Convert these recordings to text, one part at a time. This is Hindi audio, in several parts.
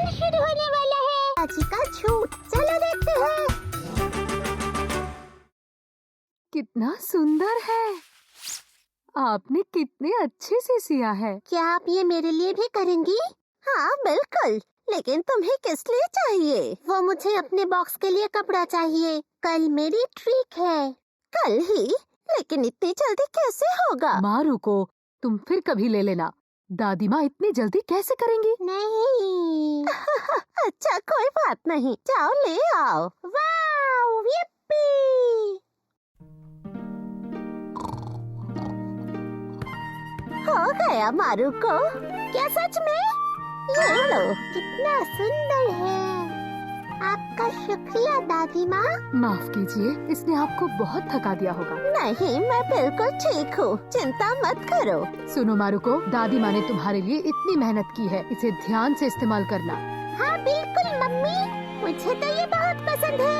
फिर शुरू होने वाला है दादाजी का झूठ। चलो देखते हैं। कितना सुंदर है। आपने कितने अच्छे से सिया है। क्या आप ये मेरे लिए भी करेंगी? हाँ बिल्कुल, लेकिन तुम्हें किस लिए चाहिए? वो मुझे अपने बॉक्स के लिए कपड़ा चाहिए। कल मेरी ट्रिक है। कल ही? लेकिन इतनी जल्दी कैसे होगा? मारुको, तुम फिर कभी ले लेना। दादी माँ इतनी जल्दी कैसे करेंगी? नहीं। अच्छा कोई बात नहीं, जाओ ले आओ। वाव, yippee! हो गया मारुको। क्या सच में? ये लो, कितना सुंदर है। आपका शुक्रिया दादी माँ। माफ कीजिए, इसने आपको बहुत थका दिया होगा। नहीं, मैं बिल्कुल ठीक हूँ, चिंता मत करो। सुनो मारुको, दादी माँ ने तुम्हारे लिए इतनी मेहनत की है, इसे ध्यान से इस्तेमाल करना। हाँ बिल्कुल मम्मी, मुझे तो ये बहुत पसंद है।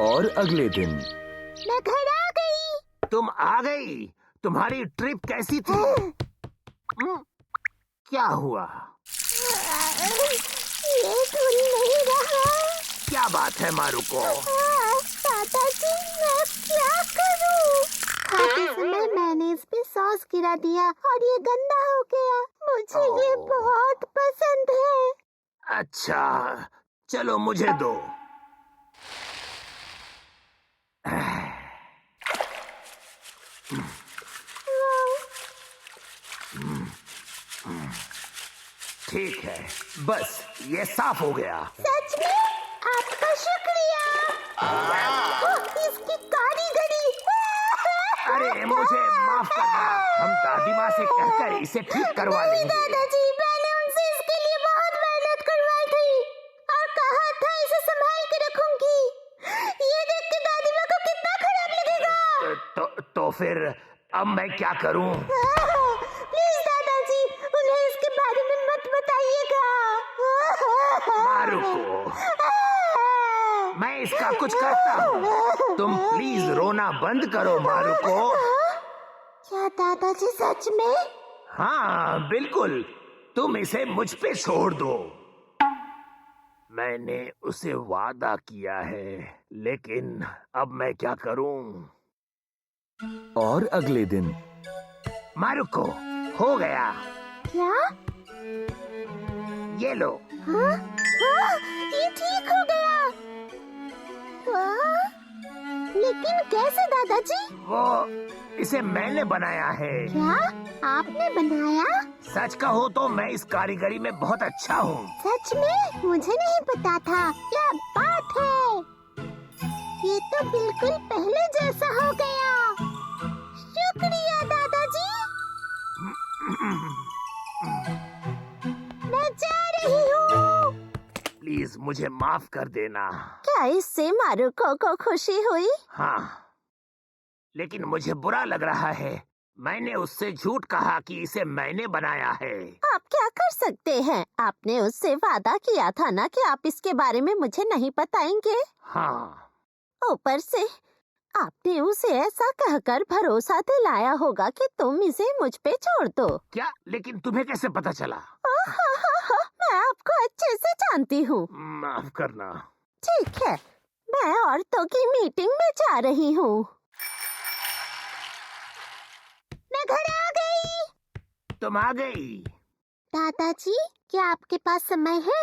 और अगले दिन मैं घर आ गई। तुम आ गई। तुम्हारी ट्रिप कैसी थी? क्या हुआ? ये धुल नहीं रहा। क्या बात है मारुको? दादाजी, मैं क्या करूं? खाते समय मैंने इस पे सॉस गिरा दिया और ये गंदा हो गया। मुझे ये बहुत पसंद है। अच्छा, चलो मुझे दो। ठीक है, बस ये साफ हो गया। सच में? आपका शुक्रिया। इसकी कारीगरी। अरे मुझे माफ करना, हम दादी माँ से कहकर इसे ठीक करवा नहीं लेंगे। दादाजी, मैंने उनसे इसके लिए बहुत मेहनत करवाई थी और कहा था इसे संभाल के रखूंगी। ये देख के दादी माँ को कितना खराब लगेगा। तो फिर अब मैं क्या करूं? प्लीज दादाजी, उन्हें इसके बारे में मत बताइएगा। मारुको, मैं इसका कुछ करता हूँ। तुम प्लीज रोना बंद करो मारुको। क्या दादाजी सच में? हाँ बिल्कुल, तुम इसे मुझ पे छोड़ दो। मैंने उसे वादा किया है, लेकिन अब मैं क्या करूं? और अगले दिन मारुको, हो गया। क्या? ये लो। हाँ? हाँ, ये ठीक हो गया। हाँ? लेकिन कैसे दादाजी? वो इसे मैंने बनाया है। क्या आपने बनाया? सच कहो तो मैं इस कारीगरी में बहुत अच्छा हूँ। सच में? मुझे नहीं पता था। क्या बात है, ये तो बिल्कुल पहले जैसा हो गया। शुक्रिया दादाजी। मैं जा रही हूँ। प्लीज मुझे माफ कर देना। क्या इससे मारुको को खुशी हुई? हाँ, लेकिन मुझे बुरा लग रहा है। मैंने उससे झूठ कहा कि इसे मैंने बनाया है। आप क्या कर सकते हैं? आपने उससे वादा किया था ना कि आप इसके बारे में मुझे नहीं बताएंगे। हाँ। ऊपर से आपने उसे ऐसा कहकर भरोसा दिलाया होगा कि तुम इसे मुझ पे छोड़ दो। क्या? लेकिन तुम्हें कैसे पता चला? मैं आपको अच्छे से जानती हूँ। माफ करना। ठीक है, मैं औरतों की मीटिंग में जा रही हूँ। मैं घर आ गई। तुम आ गई। दादाजी, क्या आपके पास समय है?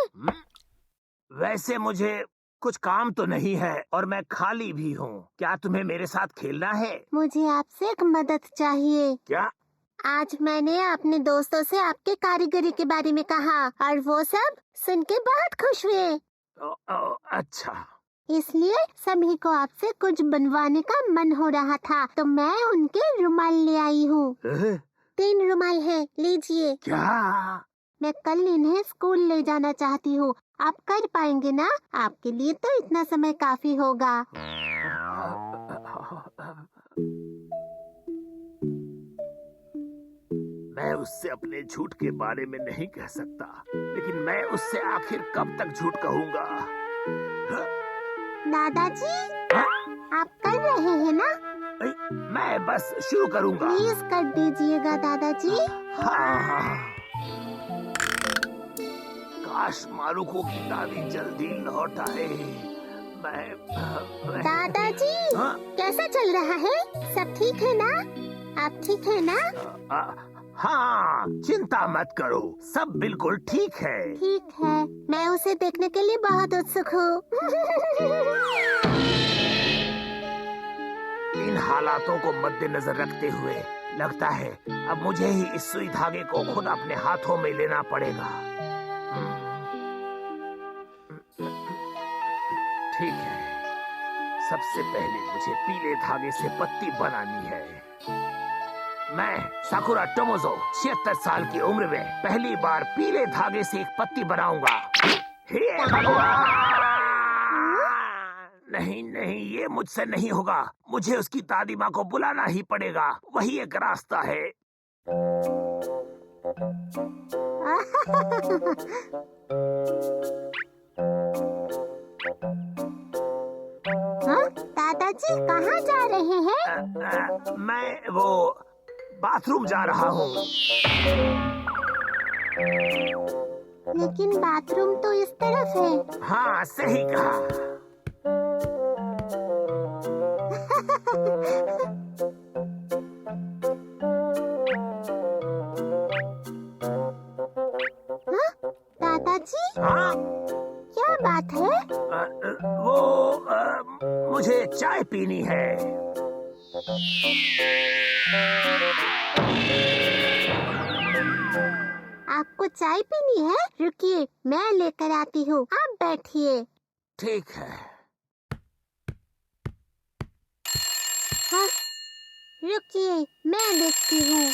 वैसे मुझे कुछ काम तो नहीं है और मैं खाली भी हूँ। क्या तुम्हें मेरे साथ खेलना है? मुझे आपसे एक मदद चाहिए। क्या? आज मैंने अपने दोस्तों से आपके कारीगरी के बारे में कहा और वो सब सुन के बहुत खुश हुए। अच्छा। इसलिए सभी को आपसे कुछ बनवाने का मन हो रहा था, तो मैं उनके रुमाल ले आई हूँ। 3 रुमाल है, लीजिए। क्या? मैं कल इन्हें स्कूल ले जाना चाहती हूँ। आप कर पाएंगे ना? आपके लिए तो इतना समय काफी होगा। मैं उससे अपने झूठ के बारे में नहीं कह सकता, लेकिन मैं उससे आखिर कब तक झूठ कहूँगा? दादाजी, आप कर रहे हैं ना? मैं बस शुरू करूँगा। प्लीज कर दीजिएगा दादाजी। हाँ। काश मारुको की दादी जल्दी लौट आए। मैं दादाजी, हाँ? कैसा चल रहा है? सब ठीक है ना? आप ठीक है ना? हाँ, चिंता मत करो, सब बिल्कुल ठीक है। ठीक है, मैं उसे देखने के लिए बहुत उत्सुक हूँ। इन हालातों को मद्देनजर रखते हुए लगता है अब मुझे ही इस सुई धागे को खुद अपने हाथों में लेना पड़ेगा। ठीक है, सबसे पहले मुझे पीले धागे से पत्ती बनानी है। मैं साकुरा टोमोजो 76 साल की उम्र में पहली बार पीले धागे से एक पत्ती बनाऊंगा। हे भगवान! नहीं नहीं, ये मुझसे नहीं होगा। मुझे उसकी दादी माँ को बुलाना ही पड़ेगा, वही एक रास्ता है। हाँ? दादाजी कहाँ जा रहे हैं? मैं वो बाथरूम जा रहा हूँ। लेकिन बाथरूम तो इस तरफ है। हाँ, सही कहा। दादाजी, हाँ? क्या बात है? मुझे चाय पीनी है। आपको चाय पीनी है? रुकिए, मैं लेकर आती हूँ, आप बैठिए। ठीक है। हाँ, रुकिए, मैं देखती हूँ।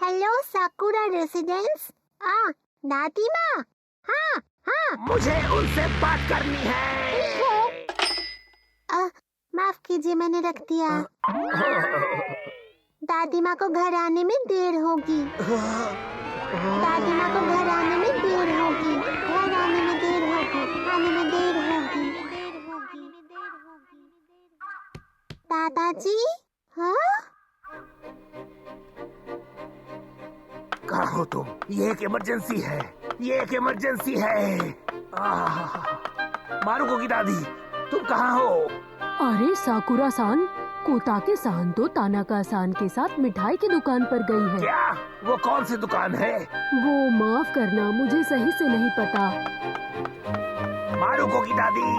Hello साकुरा residence. दादी माँ। हाँ हाँ, मुझे उनसे बात करनी है। माफ कीजिए, मैंने रख दिया। दादी माँ को घर आने में देर होगी। दादी माँ को घर आने में देर होगी। घर आने में देर होगी। आने में देर होगी। दादाजी, हाँ? कहाँ हो तुम? ये एक इमरजेंसी है। ये एक इमरजेंसी है। मारुको की दादी, तुम कहाँ हो? अरे साकुरा सान, कोताके सान तो तानाका सान के साथ मिठाई की दुकान पर गई है। क्या? वो कौन सी दुकान है? वो माफ करना, मुझे सही से नहीं पता। मारुको की दादी,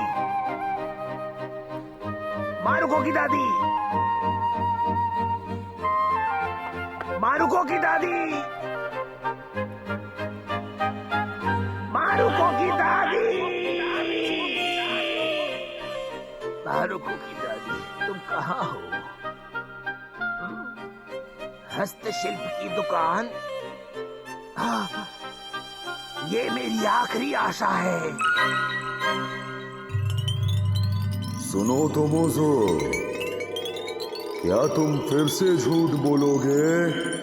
मारुको की दादी, मारुको की दादी, मारुको की दादी, मारुको की दादी, तुम कहाँ हो? हस्तशिल्प की दुकान? ये मेरी आखिरी आशा है। सुनो तोमोजो, क्या तुम फिर से झूठ बोलोगे?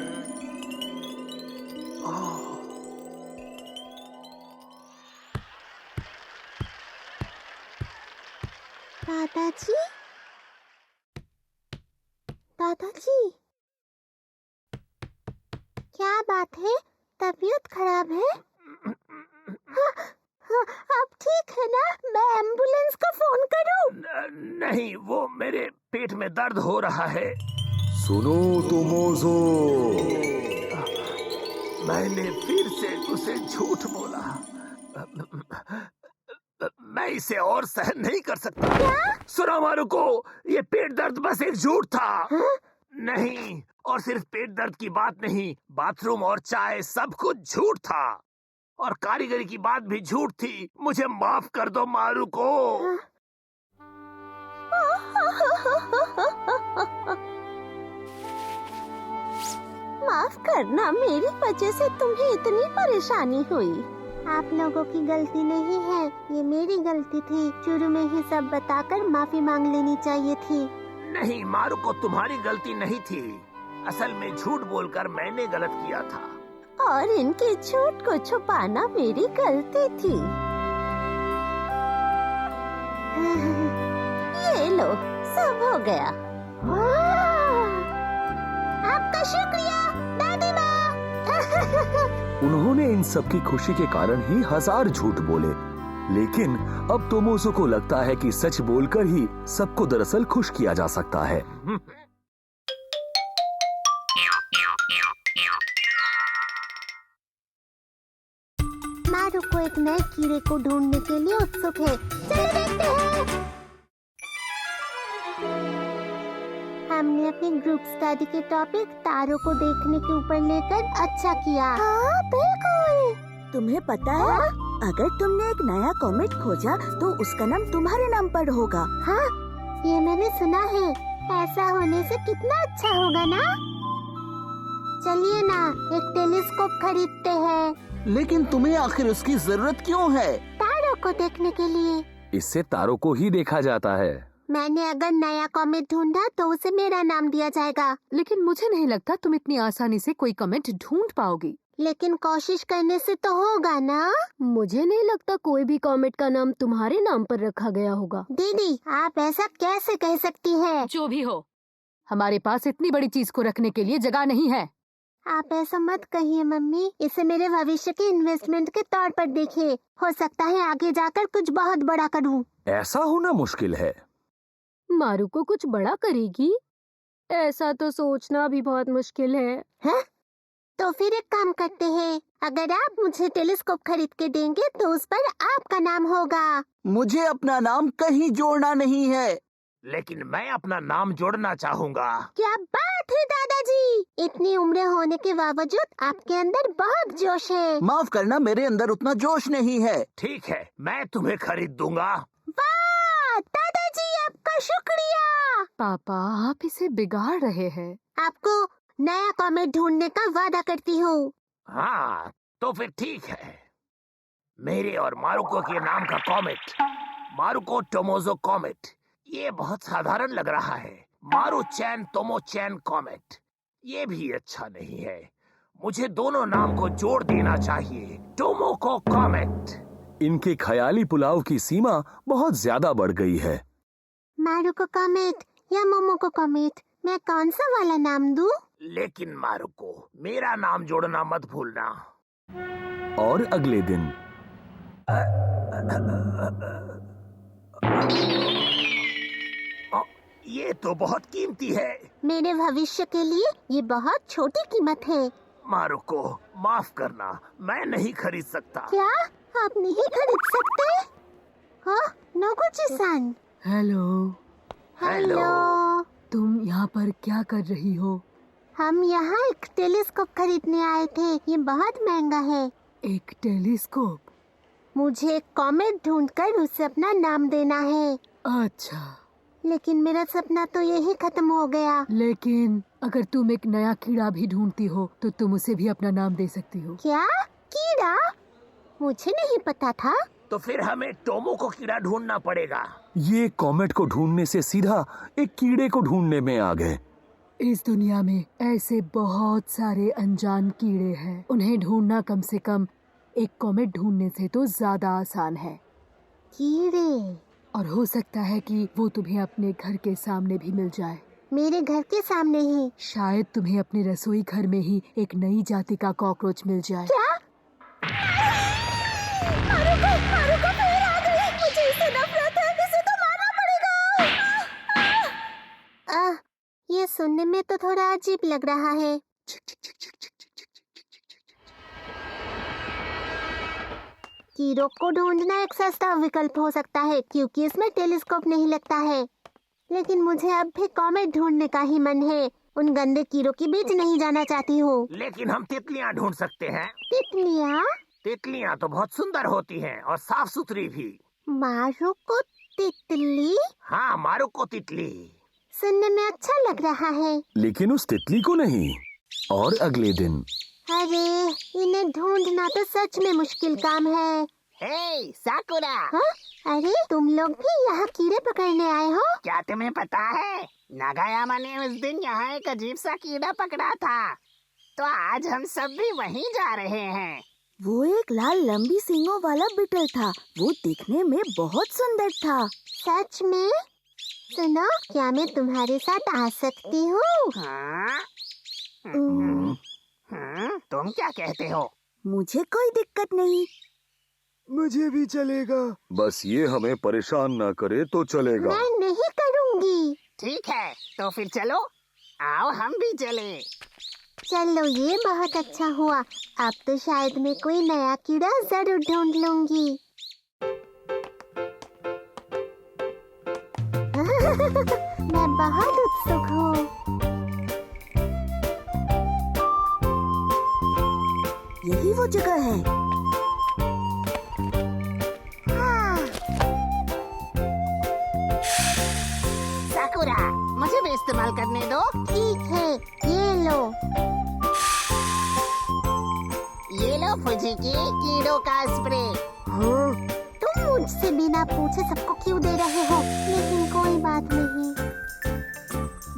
दादाजी, दादाजी, क्या बात है? तबीयत खराब है? हाँ, हाँ, आप ठीक है ना? मैं एम्बुलेंस को फोन करूं? नहीं, वो मेरे पेट में दर्द हो रहा है। सुनो तोमोजो, मैंने फिर से उसे झूठ बोला। मैं इसे और सहन नहीं कर सकता। सुनो मारुको, ये पेट दर्द बस एक झूठ था। नहीं, और सिर्फ पेट दर्द की बात नहीं, बाथरूम और चाय सब कुछ झूठ था। और कारीगरी की बात भी झूठ थी। मुझे माफ कर दो मारुको। माफ करना, मेरी वजह से तुम्हें इतनी परेशानी हुई। आप लोगों की गलती नहीं है, ये मेरी गलती थी। शुरू में ही सब बताकर माफी मांग लेनी चाहिए थी। नहीं मारुको, तुम्हारी गलती नहीं थी। असल में झूठ बोलकर मैंने गलत किया था। और इनके झूठ को छुपाना मेरी गलती थी। ये लो, सब हो गया। आपका शुक्रिया दादी माँ। उन्होंने इन सब की खुशी के कारण ही 1000 झूठ बोले, लेकिन अब तोमोज़ो को लगता है कि सच बोलकर ही सबको दरअसल खुश किया जा सकता है। मारुको एक नए कीड़े को ढूंढने के लिए उत्सुक है। चलो देखते हैं। हमने अपनी ग्रुप स्टडी के टॉपिक तारों को देखने के ऊपर लेकर अच्छा किया। हाँ, बिल्कुल। तुम्हें पता है, अगर तुमने एक नया कॉमेट खोजा तो उसका नाम तुम्हारे नाम पर होगा। हाँ, ये मैंने सुना है। ऐसा होने से कितना अच्छा होगा ना। चलिए ना, एक टेलीस्कोप खरीदते हैं। लेकिन तुम्हें आखिर उसकी जरूरत क्यों है? तारों को देखने के लिए। इससे तारों को ही देखा जाता है। मैंने अगर नया कॉमेट ढूंढा तो उसे मेरा नाम दिया जाएगा। लेकिन मुझे नहीं लगता तुम इतनी आसानी से कोई कमेंट ढूंढ पाओगी। लेकिन कोशिश करने से तो होगा ना। मुझे नहीं लगता कोई भी कॉमेट का नाम तुम्हारे नाम पर रखा गया होगा। दीदी, आप ऐसा कैसे कह सकती है? जो भी हो, हमारे पास इतनी बड़ी चीज को रखने के लिए जगह नहीं है। आप ऐसा मत कहिए मम्मी। इसे मेरे भविष्य के इन्वेस्टमेंट के तौर पर देखिए। हो सकता है आगे जाकर कुछ बहुत बड़ा करूं। ऐसा होना मुश्किल है। मारुको कुछ बड़ा करेगी? ऐसा तो सोचना भी बहुत मुश्किल है। तो फिर एक काम करते हैं। अगर आप मुझे टेलीस्कोप खरीद के देंगे तो उस पर आपका नाम होगा। मुझे अपना नाम कहीं जोड़ना नहीं है। लेकिन मैं अपना नाम जोड़ना चाहूँगा। क्या बात है दादाजी! इतनी उम्र होने के बावजूद आपके अंदर बहुत जोश है। माफ करना, मेरे अंदर उतना जोश नहीं है। ठीक है, मैं तुम्हें खरीद दूंगा। वाह दादाजी, आपका शुक्रिया। पापा, आप इसे बिगाड़ रहे हैं। आपको नया कॉमेट ढूंढने का वादा करती हूँ। हाँ, तो फिर ठीक है। मेरे और मारुको के नाम का कॉमेट, मारुको टोमोज़ो कॉमेट। ये बहुत साधारण लग रहा है। मारू चैन तोमो चैन कॉमेट, ये भी अच्छा नहीं है। मुझे दोनों नाम को जोड़ देना चाहिए, टोमोको कॉमेट। इनके ख्याली पुलाव की सीमा बहुत ज्यादा बढ़ गई है। मारुको कॉमेट या मोमोको कॉमेट, मैं कौन सा वाला नाम दूं? लेकिन मारुको, मेरा नाम जोड़ना मत भूलना। और अगले दिन ये तो बहुत कीमती है। मेरे भविष्य के लिए ये बहुत छोटी कीमत है। मारुको, माफ करना, मैं नहीं खरीद सकता। क्या आप नहीं खरीद सकते? हाँ, नोगुची-सान। Hello, hello. तुम यहाँ पर क्या कर रही हो? हम यहाँ एक टेलीस्कोप खरीदने आए थे। ये बहुत महंगा है। एक टेलीस्कोप? मुझे एक कॉमेट ढूंढकर उसे अपना नाम देना है। अच्छा, लेकिन मेरा सपना तो यही खत्म हो गया। लेकिन अगर तुम एक नया कीड़ा भी ढूंढती हो तो तुम उसे भी अपना नाम दे सकती हो। क्या? कीड़ा? मुझे नहीं पता था। तो फिर हमें टोमोको कीड़ा ढूंढना पड़ेगा। ये कॉमेट को ढूंढने से सीधा एक कीड़े को ढूंढने में आ गए। इस दुनिया में ऐसे बहुत सारे अनजान कीड़े हैं। उन्हें ढूंढना कम से कम एक कॉमेट ढूंढने से तो ज्यादा आसान है। कीड़े? और हो सकता है कि वो तुम्हें अपने घर के सामने भी मिल जाए। मेरे घर के सामने ही? शायद तुम्हें अपने रसोई घर में ही एक नई जाति का कॉकरोच मिल जाए। क्या? मारुको फिर आ गई। मुझे इससे नफरत है। इसे तो मारना पड़ेगा। ये सुनने में तो थोड़ा अजीब लग रहा है। कीड़ों को ढूंढना एक सस्ता विकल्प हो सकता है क्योंकि इसमें टेलीस्कोप नहीं लगता है। लेकिन मुझे अब भी कॉमेट ढूंढने का ही मन है। उन गंदे कीड़ों के बीच नहीं जाना चाहती हूँ। लेकिन हम तितलियाँ ढूंढ सकते हैं। तितलियाँ? तितलियाँ तो बहुत सुंदर होती हैं और साफ सुथरी भी। मारुको तितली? हाँ, मारुको तितली। सुनने में अच्छा लग रहा है। लेकिन उस तितली को नहीं। और अगले दिन अरे, इन्हें ढूंढना तो सच में मुश्किल काम है। हे साकुरा, हाँ? अरे, तुम लोग भी यहाँ कीड़े पकड़ने आए हो? क्या तुम्हें पता है, नागायामा ने उस दिन यहाँ एक अजीब सा कीड़ा पकड़ा था। तो आज हम सब भी वहीं जा रहे हैं। वो एक लाल लंबी सींगों वाला बिटल था। वो दिखने में बहुत सुंदर था। सच में? सुनो, क्या मैं तुम्हारे साथ आ सकती हूँ? हाँ? तुम क्या कहते हो? मुझे कोई दिक्कत नहीं। मुझे भी चलेगा, बस ये हमें परेशान ना करे तो चलेगा। मैं नहीं करूँगी। ठीक है, तो फिर चलो, आओ हम भी चले। चलो, ये बहुत अच्छा हुआ। अब तो शायद मैं कोई नया कीड़ा जरूर ढूंढ लूंगी। मैं बहुत उत्सुक हूँ। यही वो जगह है। हाँ। साकुरा, मुझे भी इस्तेमाल करने दो। ठीक है, ये लो। ये लो फुजिकी, कीड़ों का स्प्रे। तुम मुझसे बिना पूछे सबको क्यों दे रहे हो? लेकिन कोई बात नहीं।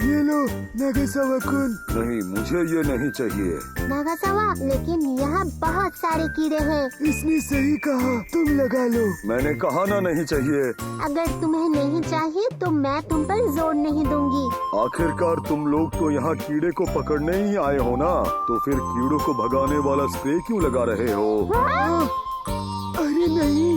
ये लो नागासावा-कुन। नहीं, मुझे ये नहीं चाहिए। नागासावा, लेकिन यहाँ बहुत सारे कीड़े हैं। इसने सही कहा, तुम लगा लो। मैंने कहा ना नहीं चाहिए। अगर तुम्हें नहीं चाहिए तो मैं तुम पर जोर नहीं दूंगी। आखिरकार तुम लोग तो यहाँ कीड़े को पकड़ने ही आए हो ना, तो फिर कीड़ों को भगाने वाला स्प्रे क्यों लगा रहे हो? अरे नहीं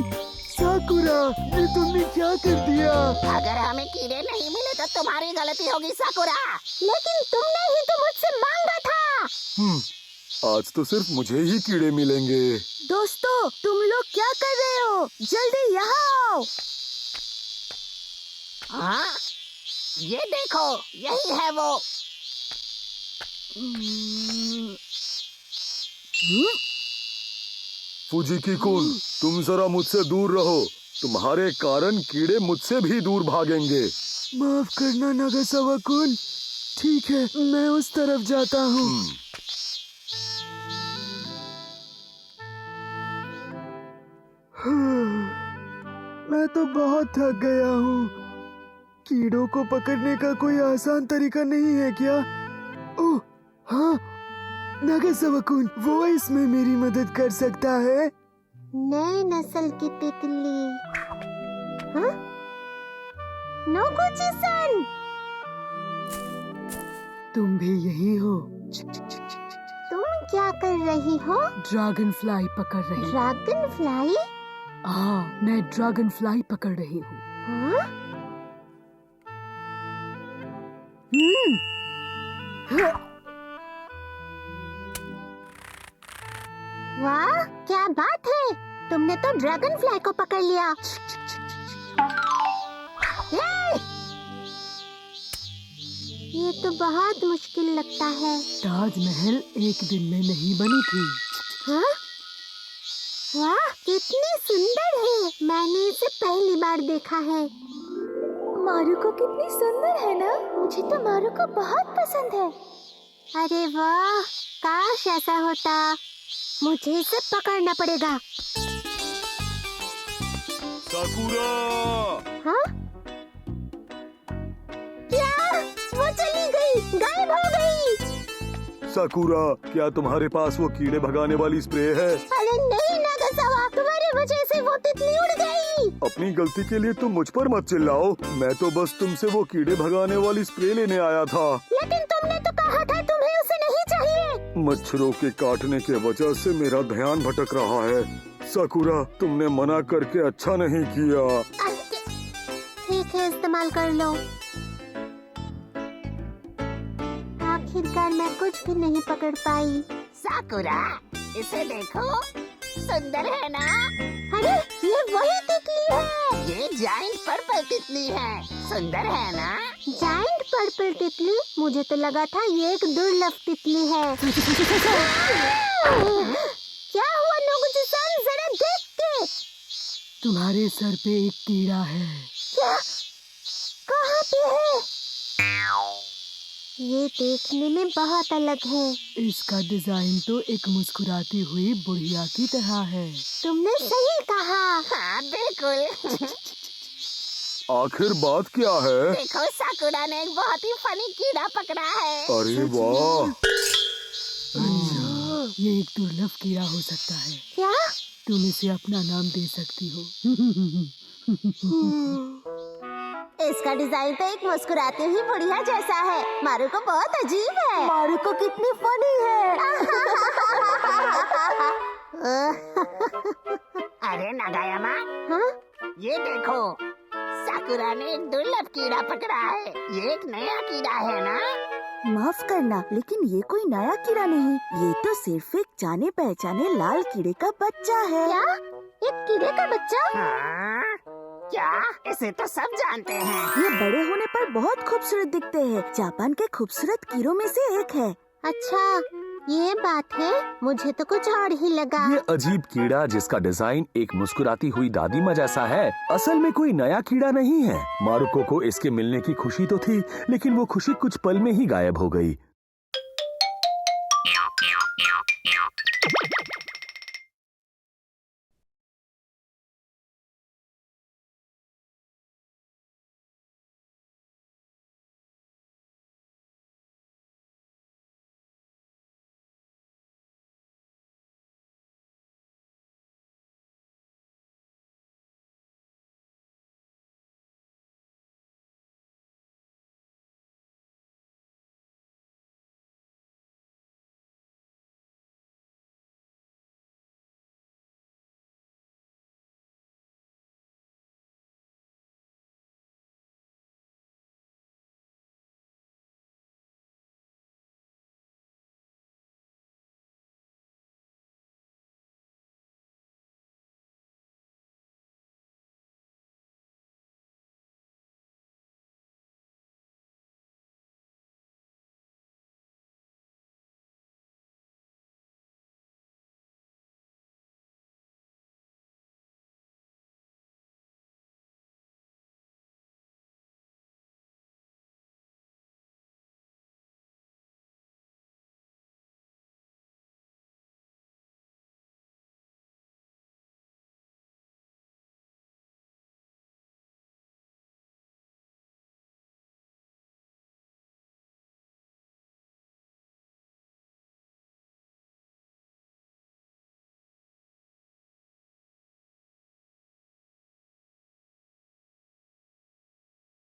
साकुरा, ये तुमने क्या कर दिया? अगर हमें कीड़े नहीं मिले तो तुम्हारी गलती होगी साकुरा। लेकिन तुमने ही तो मुझसे मांगा था। आज तो सिर्फ मुझे ही कीड़े मिलेंगे। दोस्तों, तुम लोग क्या कर रहे हो? जल्दी यहाँ आओ। हाँ, ये देखो, यही है वो। फुजिकी-कुन, तुम जरा मुझसे दूर रहो। तुम्हारे कारण कीड़े मुझसे भी दूर भागेंगे। माफ करना नागासावा-कुन। ठीक है, मैं उस तरफ जाता हूँ। मैं तो बहुत थक गया हूँ। कीड़ों को पकड़ने का कोई आसान तरीका नहीं है क्या? ओह हाँ, नागासावा-कुन, वो इसमें मेरी मदद कर सकता है। नई नस्ल की तितली। हाँ? नोगुची-सन! तुम भी यही हो? तुम क्या कर रही हो? ड्रैगन फ्लाई पकड़ रही हूँ। Dragon fly? हाँ, मैं ड्रैगन फ्लाई पकड़ रही हूँ। हाँ? वाह, क्या बात है! तुमने तो ड्रैगन फ्लाई को पकड़ लिया। ये तो बहुत मुश्किल लगता है। ताजमहल एक दिन में नहीं बनी थी। हाँ? वाह, कितनी सुंदर है! मैंने इसे पहली बार देखा है। मारुको कितनी सुंदर है ना? मुझे तो मारुको बहुत पसंद है। अरे वाह, काश ऐसा होता। मुझे इसे पकड़ना पड़ेगा। साकुरा! हाँ? क्या? वो चली गई, गायब हो गई। साकुरा, क्या तुम्हारे पास वो कीड़े भगाने वाली स्प्रे है? अरे नहीं नागासावा, तुम्हारी वजह से वो तितली उड़ गई। अपनी गलती के लिए तुम मुझ पर मत चिल्लाओ। मैं तो बस तुमसे वो कीड़े भगाने वाली स्प्रे लेने आया था। लेकिन तुमने तो कहा था तुम्हें उसे नहीं चाहिए। मच्छरों के काटने के वजह से मेरा ध्यान भटक रहा है। साकुरा, तुमने मना करके अच्छा नहीं किया। ठीक है, इस्तेमाल कर लो। आखिरकार मैं कुछ भी नहीं पकड़ पाई। साकुरा, इसे देखो, सुंदर है ना? अरे, ये वही तितली है। ये जाइंट पर्पल तितली है। सुंदर है ना? जाइंट पर्पल तितली? मुझे तो लगा था ये एक दुर्लभ तितली है। क्या हुआ नोगुची-सन, जरा देख के। तुम्हारे सर पे एक कीड़ा है। क्या? कहाँ पे है? ये देखने में बहुत अलग है। इसका डिजाइन तो एक मुस्कुराती हुई बुढ़िया की तरह है। तुमने सही कहा। हाँ, बिल्कुल। आखिर बात क्या है? देखो, साकुरा ने एक बहुत ही फनी कीड़ा पकड़ा है। अरे वाह! अच्छा, ये एक दुर्लभ कीड़ा हो सकता है। क्या? तुम इसे अपना नाम दे सकती हो। इसका डिजाइन तो एक मुस्कुराती हुई बुढ़िया जैसा है। मारुको बहुत अजीब है। मारुको कितनी फनी है। अरे नागायामा, हाँ? ये देखो, साकुरा ने एक दुर्लभ कीड़ा पकड़ा है। ये एक नया कीड़ा है ना? माफ करना, लेकिन ये कोई नया कीड़ा नहीं, ये तो सिर्फ एक जाने पहचाने लाल कीड़े का बच्चा है। क्या? एक कीड़े का बच्चा? हाँ? क्या? इसे तो सब जानते हैं। ये बड़े होने पर बहुत खूबसूरत दिखते हैं। जापान के खूबसूरत कीड़ों में से एक है। अच्छा, ये बात है। मुझे तो कुछ और ही लगा। ये अजीब कीड़ा जिसका डिजाइन एक मुस्कुराती हुई दादी माँ जैसा है, असल में कोई नया कीड़ा नहीं है। मारुको को इसके मिलने की खुशी तो थी, लेकिन वो खुशी कुछ पल में ही गायब हो गई।